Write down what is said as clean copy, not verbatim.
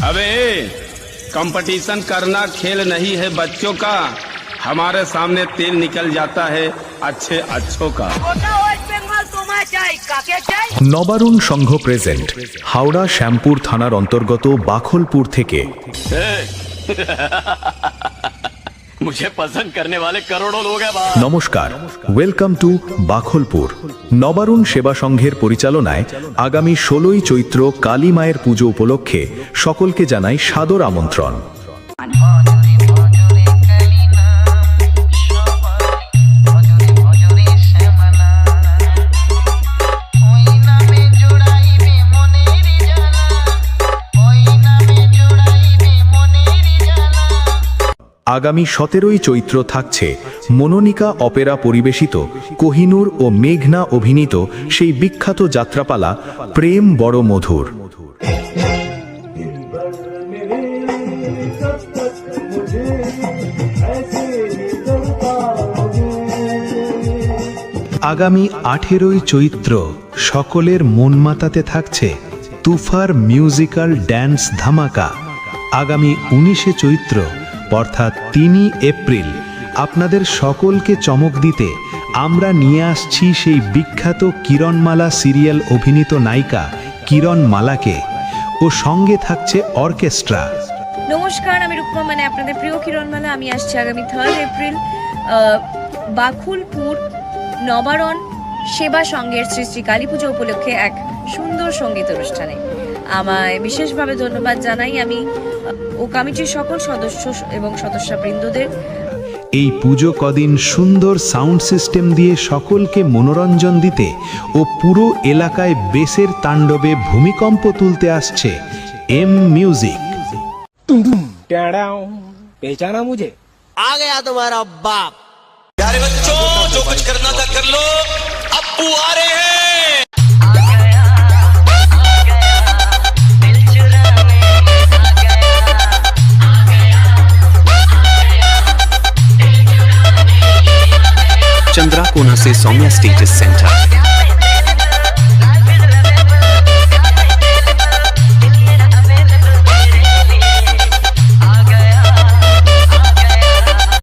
अबे कंपटीशन करना खेल नहीं है बच्चों का। हमारे सामने तेल निकल जाता है अच्छे अच्छों का। নবারুণ সংঘ প্রেজেন্ট হাওড়া শ্যামপুর থানার অন্তর্গত বাখলপুর থেকে। मुझे पसंद करने वाले करोड़ों लोग हैं। নমস্কার, ওয়েলকাম টু বাখলপুর। নবারুণ সেবা সংঘের পরিচালনায় আগামী 16ই চৈত্র কালী মায়ের পুজো উপলক্ষে সকলকে জানাই সাদর আমন্ত্রণ। আগামী 17ই চৈত্র থাকছে মনোনিকা অপেরা পরিবেশিত কোহিনূর ও মেঘনা অভিনীত সেই বিখ্যাত যাত্রাপালা প্রেম বড় মধুর। আগামী 18ই চৈত্র সকলের মন মাতাতে থাকছে তুফার মিউজিক্যাল ড্যান্স ধামাকা। আগামী 19শে চৈত্র অর্থাৎ 3 এপ্রিল আপনাদের সকলকে চমক দিতে আমরা নিয়ে আসছি সেই বিখ্যাত কিরণমালা সিরিয়াল অভিনীত নায়িকা কিরণমালাকে, ও সঙ্গে থাকছে অর্কেস্ট্রা। নমস্কার, আমি রূপমা, মানে আপনাদের প্রিয় কিরণমালা। আমি আসছি আগামী 3 এপ্রিল বাখলপুর নবারুণ সেবা সংঘের শ্রী শ্রী কালী পুজো উপলক্ষে এক সুন্দর সঙ্গীত অনুষ্ঠানে। আমায় বিশেষভাবে ধন্যবাদ জানাই আমি ও কমিটির সকল সদস্য এবং সদস্যবৃন্দদের। এই পুজো কদিন সুন্দর সাউন্ড সিস্টেম দিয়ে সকলকে মনোরঞ্জন দিতে ও পুরো এলাকায় বেসের তাণ্ডবে ভূমিকম্প তুলতে আসছে এম মিউজিক। पहचाना मुझे? आ गया तुम्हारा बाप। प्यारे बच्चों, जो कुछ करना था कर लो, अप्पू आ रहे हैं। चंद्राकोना से सौम्या स्टेटस सेंटर।